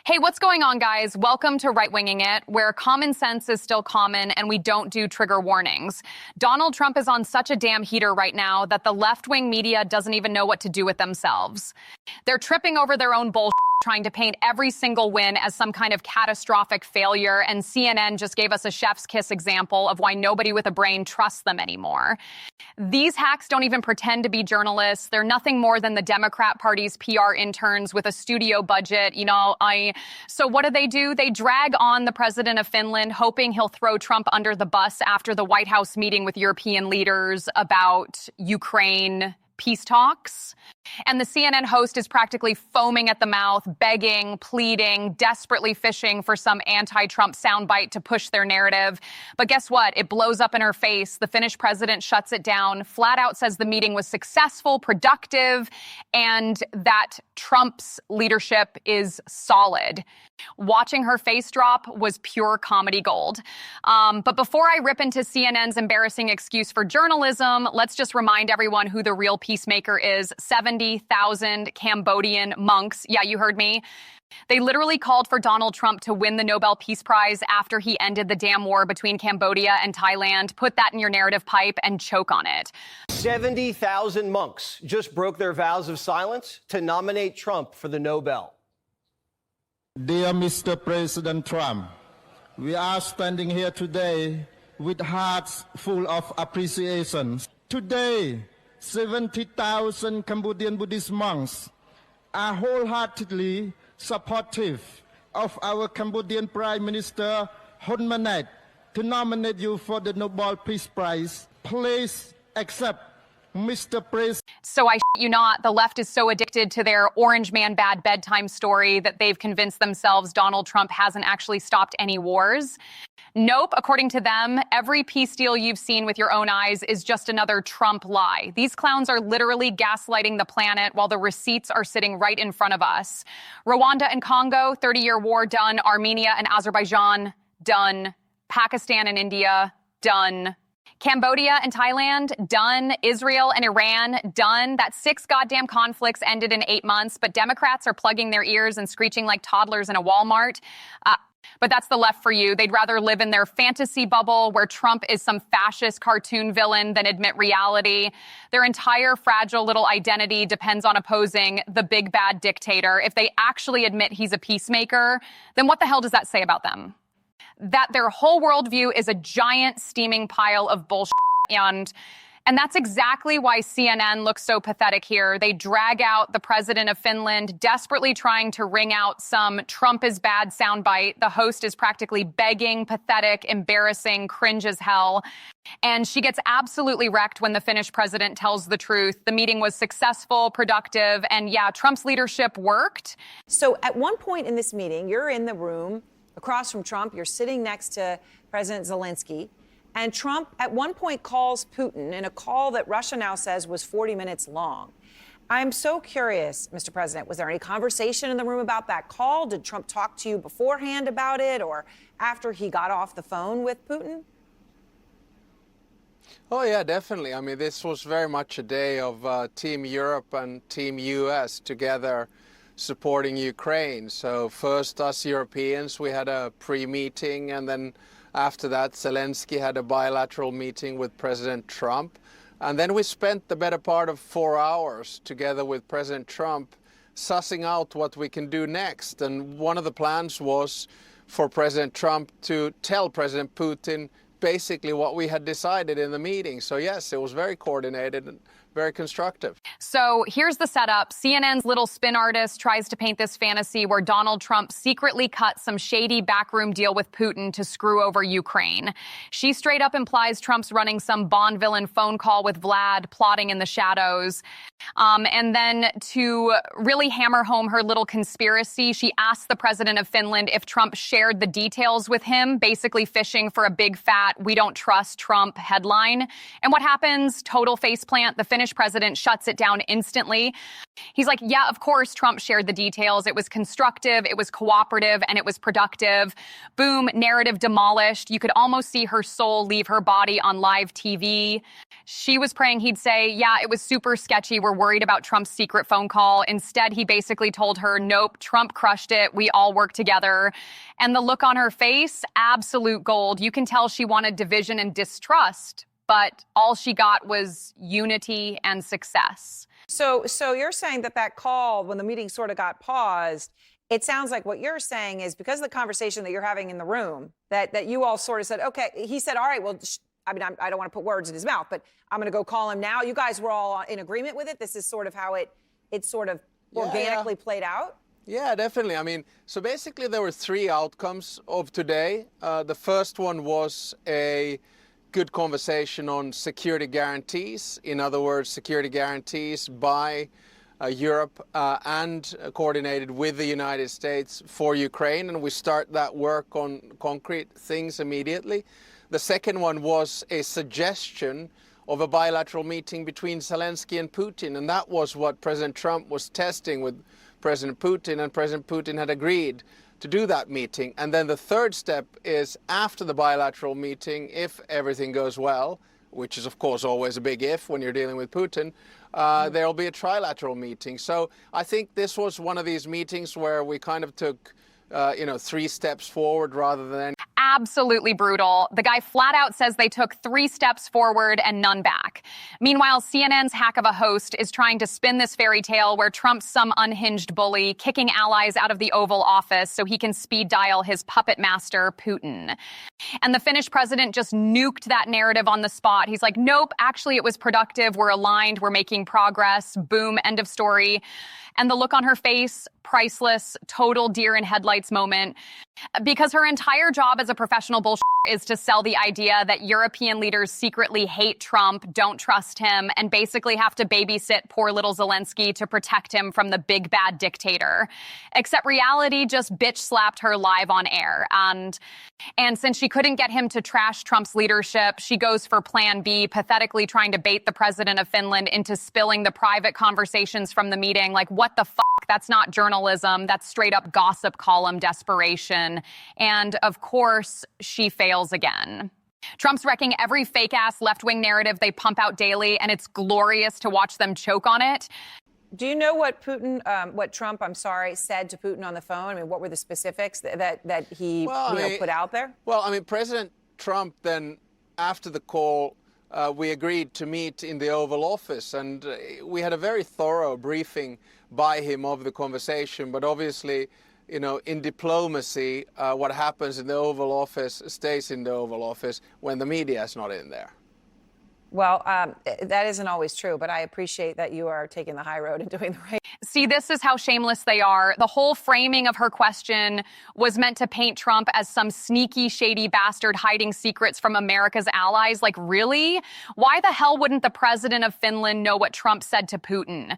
Hey, what's going on, guys? Welcome to Right Winging It, where common sense is still common and we don't do trigger warnings. Donald Trump is on such a damn heater right now that the left-wing media doesn't even know what to do with themselves. They're tripping over their own bullshit, trying to paint every single win as some kind of catastrophic failure, and CNN just gave us a chef's kiss example of why nobody with a brain trusts them anymore. These hacks don't even pretend to be journalists. They're nothing more than the Democrat Party's PR interns with a studio budget. So what do? They drag on the president of Finland, hoping he'll throw Trump under the bus after the White House meeting with European leaders about Ukraine peace talks. And the CNN host is practically foaming at the mouth, begging, pleading, desperately fishing for some anti-Trump soundbite to push their narrative. But guess what? It blows up in her face. The Finnish president shuts it down, flat out says the meeting was successful, productive, and that Trump's leadership is solid. Watching her face drop was pure comedy gold. But before I rip into CNN's embarrassing excuse for journalism, let's just remind everyone who the real peacemaker is. 70,000 Cambodian monks. Yeah, you heard me. They literally called for Donald Trump to win the Nobel Peace Prize after he ended the damn war between Cambodia and Thailand. Put that in your narrative pipe and choke on it. 70,000 monks just broke their vows of silence to nominate Trump for the Nobel. Dear Mr. President Trump, we are standing here today with hearts full of appreciation. Today, 70,000 Cambodian Buddhist monks are wholeheartedly supportive of our Cambodian Prime Minister Hun Manet to nominate you for the Nobel Peace Prize. Please accept, Mr. President. So I shit you not, the left is so addicted to their orange man bad bedtime story that they've convinced themselves Donald Trump hasn't actually stopped any wars. Nope, according to them, every peace deal you've seen with your own eyes is just another Trump lie. These clowns are literally gaslighting the planet while the receipts are sitting right in front of us. Rwanda and Congo, 30-year war, done. Armenia and Azerbaijan, done. Pakistan and India, done. Cambodia and Thailand, done. Israel and Iran, done. That 6 goddamn conflicts ended in 8 months, but Democrats are plugging their ears and screeching like toddlers in a Walmart. But that's the left for you. They'd rather live in their fantasy bubble where Trump is some fascist cartoon villain than admit reality. Their entire fragile little identity depends on opposing the big bad dictator. If they actually admit he's a peacemaker, then what the hell does that say about them? That their whole worldview is a giant steaming pile of bullshit. And that's exactly why CNN looks so pathetic here. They drag out the president of Finland, desperately trying to wring out some Trump is bad soundbite. The host is practically begging, pathetic, embarrassing, cringe as hell. And she gets absolutely wrecked when the Finnish president tells the truth. The meeting was successful, productive, and yeah, Trump's leadership worked. So at one point in this meeting, you're in the room across from Trump. You're sitting next to President Zelensky. And Trump at one point calls Putin in a call that Russia now says was 40 minutes long. I'm so curious, Mr. President, was there any conversation in the room about that call? Did Trump talk to you beforehand about it or after he got off the phone with Putin? Oh, yeah, definitely. I mean, this was very much a day of Team Europe and Team US together supporting Ukraine. So first, us Europeans, we had a pre-meeting, and then after that, Zelensky had a bilateral meeting with President Trump. And then we spent the better part of 4 hours together with President Trump sussing out what we can do next. And one of the plans was for President Trump to tell President Putin basically what we had decided in the meeting. So yes, it was very coordinated and very constructive. So here's the setup. CNN's little spin artist tries to paint this fantasy where Donald Trump secretly cut some shady backroom deal with Putin to screw over Ukraine. She straight up implies Trump's running some Bond villain phone call with Vlad, plotting in the shadows. And then to really hammer home her little conspiracy, she asked the president of Finland if Trump shared the details with him, basically fishing for a big fat "we don't trust Trump" headline. And what happens? Total faceplant. The Finnish Finnish president shuts it down instantly. He's like, yeah, of course, Trump shared the details. It was constructive, it was cooperative, and it was productive. Boom, narrative demolished. You could almost see her soul leave her body on live TV. She was praying he'd say, yeah, it was super sketchy. We're worried about Trump's secret phone call. Instead, he basically told her, nope, Trump crushed it. We all work together. And the look on her face, absolute gold. You can tell she wanted division and distrust, but all she got was unity and success. So you're saying that call, when the meeting sort of got paused, it sounds like what you're saying is because of the conversation that you're having in the room, that you all sort of said, okay, he said, all right, well, I mean, I don't want to put words in his mouth, but I'm going to go call him now. You guys were all in agreement with it. This is sort of how it sort of organically played out. Yeah, definitely. I mean, so basically there were three outcomes of today. The first one was a good conversation on security guarantees. In other words, security guarantees by Europe and coordinated with the United States for Ukraine. And we start that work on concrete things immediately. The second one was a suggestion of a bilateral meeting between Zelensky and Putin. And that was what President Trump was testing with President Putin, and President Putin had agreed to do that meeting. And then the third step is after the bilateral meeting, if everything goes well, which is of course always a big if when you're dealing with Putin, there'll be a trilateral meeting. So I think this was one of these meetings where we kind of took, 3 steps forward rather than Absolutely brutal. The guy flat out says they took 3 steps forward and none back. Meanwhile, CNN's hack of a host is trying to spin this fairy tale where Trump's some unhinged bully, kicking allies out of the Oval Office so he can speed dial his puppet master, Putin. And the Finnish president just nuked that narrative on the spot. He's like, nope, actually it was productive. We're aligned. We're making progress. Boom, end of story. And the look on her face, priceless, total deer in headlights moment. Because her entire job as a professional bullshit is to sell the idea that European leaders secretly hate Trump, don't trust him, and basically have to babysit poor little Zelensky to protect him from the big bad dictator. Except reality just bitch slapped her live on air. And since she couldn't get him to trash Trump's leadership, she goes for plan B, pathetically trying to bait the president of Finland into spilling the private conversations from the meeting. Like, what the fuck? That's not journalism. That's straight up gossip column desperation. And of course, she fails again. Trump's wrecking every fake-ass left-wing narrative they pump out daily, and it's glorious to watch them choke on it. Do you know what Trump, said to Putin on the phone? I mean, what were the specifics that he put out there? Well, I mean, President Trump then, after the call, we agreed to meet in the Oval Office, and we had a very thorough briefing by him of the conversation. But obviously, in diplomacy, what happens in the Oval Office stays in the Oval Office when the media is not in there. Well, that isn't always true, but I appreciate that you are taking the high road and doing the right. See, this is how shameless they are. The whole framing of her question was meant to paint Trump as some sneaky, shady bastard hiding secrets from America's allies. Like, really? Why the hell wouldn't the president of Finland know what Trump said to Putin?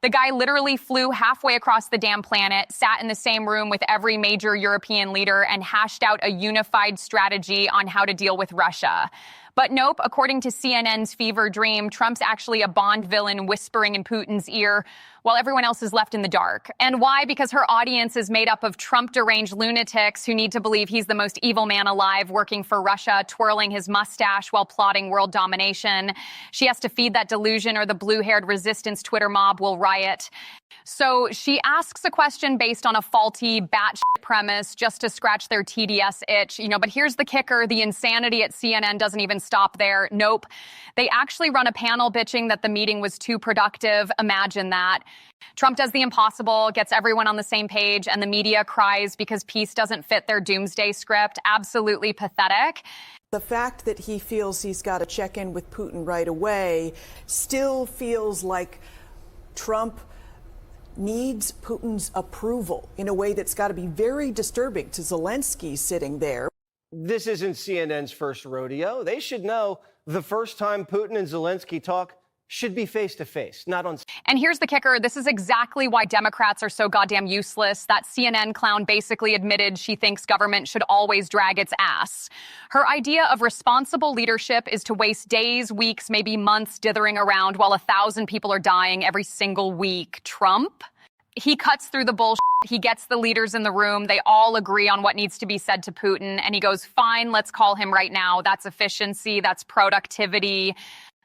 The guy literally flew halfway across the damn planet, sat in the same room with every major European leader, and hashed out a unified strategy on how to deal with Russia. But nope, according to CNN's fever dream, Trump's actually a Bond villain whispering in Putin's ear while everyone else is left in the dark. And why? Because her audience is made up of Trump-deranged lunatics who need to believe he's the most evil man alive, working for Russia, twirling his mustache while plotting world domination. She has to feed that delusion or the blue-haired resistance Twitter mob will riot. So she asks a question based on a faulty batshit premise just to scratch their TDS itch, but here's the kicker. The insanity at CNN doesn't even stop there. Nope. They actually run a panel bitching that the meeting was too productive. Imagine that. Trump does the impossible, gets everyone on the same page, and the media cries because peace doesn't fit their doomsday script. Absolutely pathetic. The fact that he feels he's got to check in with Putin right away still feels like Trump needs Putin's approval in a way that's got to be very disturbing to Zelensky sitting there. This isn't CNN's first rodeo. They should know the first time Putin and Zelensky talk, should be face-to-face, not on... And here's the kicker. This is exactly why Democrats are so goddamn useless. That CNN clown basically admitted she thinks government should always drag its ass. Her idea of responsible leadership is to waste days, weeks, maybe months dithering around while 1,000 people are dying every single week. Trump? He cuts through the bullshit. He gets the leaders in the room. They all agree on what needs to be said to Putin. And he goes, fine, let's call him right now. That's efficiency. That's productivity.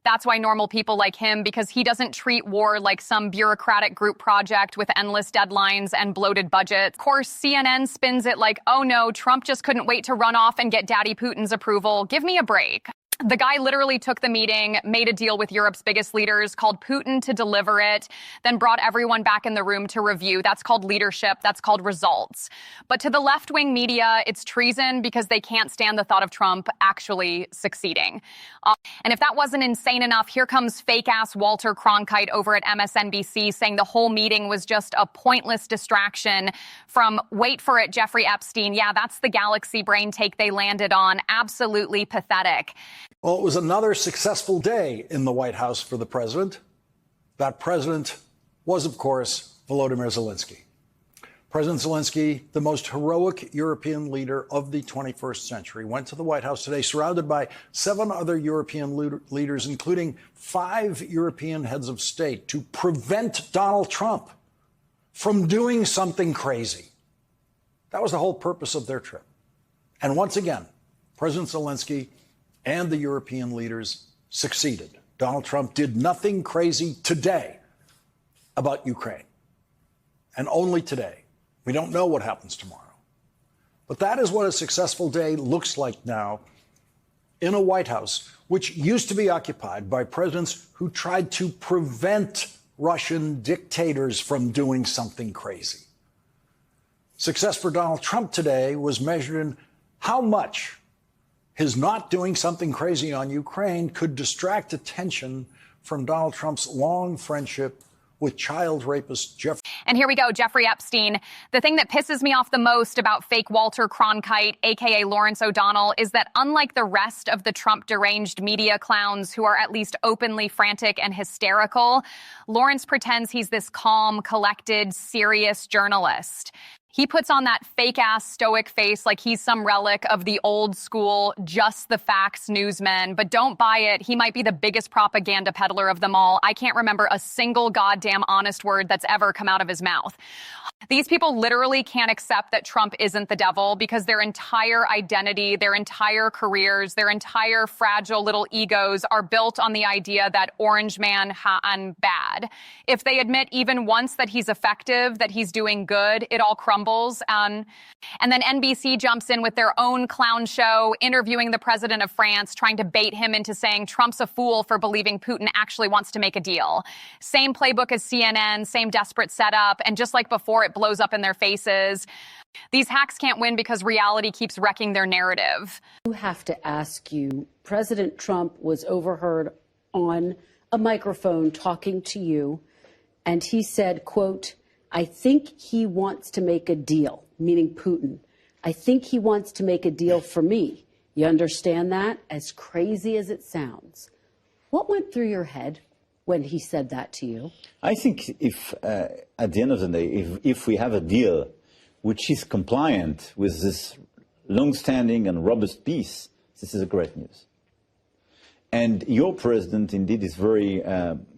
That's why normal people like him, because he doesn't treat war like some bureaucratic group project with endless deadlines and bloated budgets. Of course, CNN spins it like, oh no, Trump just couldn't wait to run off and get Daddy Putin's approval. Give me a break. The guy literally took the meeting, made a deal with Europe's biggest leaders, called Putin to deliver it, then brought everyone back in the room to review. That's called leadership. That's called results. But to the left-wing media, it's treason because they can't stand the thought of Trump actually succeeding. And if that wasn't insane enough, here comes fake-ass Walter Cronkite over at MSNBC saying the whole meeting was just a pointless distraction from, wait for it, Jeffrey Epstein. Yeah, that's the galaxy brain take they landed on. Absolutely pathetic. Well, it was another successful day in the White House for the president. That president was, of course, Volodymyr Zelensky. President Zelensky, the most heroic European leader of the 21st century, went to the White House today surrounded by 7 other European leaders, including 5 European heads of state, to prevent Donald Trump from doing something crazy. That was the whole purpose of their trip. And once again, President Zelensky and the European leaders succeeded. Donald Trump did nothing crazy today about Ukraine, and only today. We don't know what happens tomorrow. But that is what a successful day looks like now in a White House, which used to be occupied by presidents who tried to prevent Russian dictators from doing something crazy. Success for Donald Trump today was measured in how much his not doing something crazy on Ukraine could distract attention from Donald Trump's long friendship with child rapist Jeffrey. And here we go, Jeffrey Epstein. The thing that pisses me off the most about fake Walter Cronkite, a.k.a. Lawrence O'Donnell, is that unlike the rest of the Trump deranged media clowns who are at least openly frantic and hysterical, Lawrence pretends he's this calm, collected, serious journalist. He puts on that fake-ass stoic face like he's some relic of the old school, just the facts newsmen. But don't buy it. He might be the biggest propaganda peddler of them all. I can't remember a single goddamn honest word that's ever come out of his mouth. These people literally can't accept that Trump isn't the devil because their entire identity, their entire careers, their entire fragile little egos are built on the idea that orange man and bad. If they admit even once that he's effective, that he's doing good, it all crumbles. And then NBC jumps in with their own clown show, interviewing the president of France, trying to bait him into saying Trump's a fool for believing Putin actually wants to make a deal. Same playbook as CNN, same desperate setup, and just like before, it blows up in their faces. These hacks can't win because reality keeps wrecking their narrative. I have to ask you, President Trump was overheard on a microphone talking to you, and he said, quote, I think he wants to make a deal, meaning Putin. I think he wants to make a deal for me. You understand that? As crazy as it sounds. What went through your head when he said that to you? I think if, at the end of the day, if we have a deal which is compliant with this long-standing and robust peace, this is a great news. And your president, indeed, is very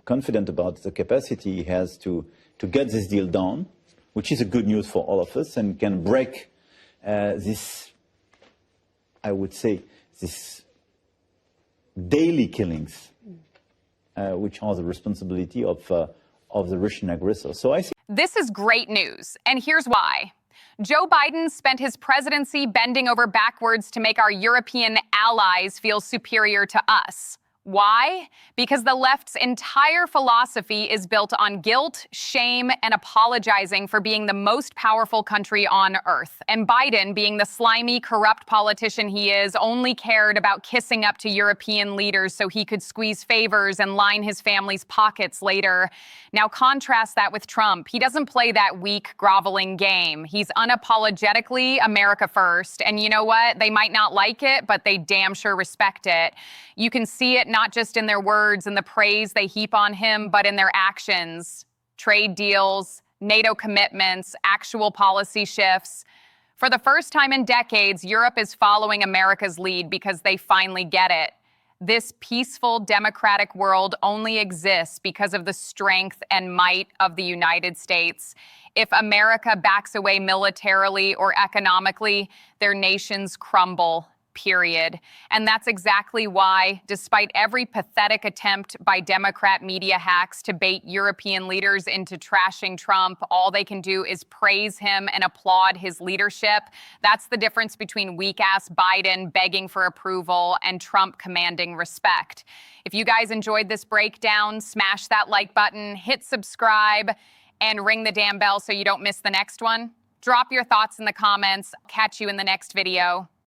confident about the capacity he has to get this deal done, which is a good news for all of us and can break this, I would say, this daily killings, which are the responsibility of the Russian aggressor. So I think this is great news, and here's why. Joe Biden spent his presidency bending over backwards to make our European allies feel superior to us. Why? Because the left's entire philosophy is built on guilt, shame, and apologizing for being the most powerful country on earth. And Biden, being the slimy, corrupt politician he is, only cared about kissing up to European leaders so he could squeeze favors and line his family's pockets later. Now contrast that with Trump. He doesn't play that weak, groveling game. He's unapologetically America first. And you know what? They might not like it, but they damn sure respect it. You can see it not just in their words and the praise they heap on him, but in their actions, trade deals, NATO commitments, actual policy shifts. For the first time in decades, Europe is following America's lead because they finally get it. This peaceful, democratic world only exists because of the strength and might of the United States. If America backs away militarily or economically, their nations crumble. Period. And that's exactly why, despite every pathetic attempt by Democrat media hacks to bait European leaders into trashing Trump, all they can do is praise him and applaud his leadership. That's the difference between weak-ass Biden begging for approval and Trump commanding respect. If you guys enjoyed this breakdown, smash that like button, hit subscribe, and ring the damn bell so you don't miss the next one. Drop your thoughts in the comments. Catch you in the next video.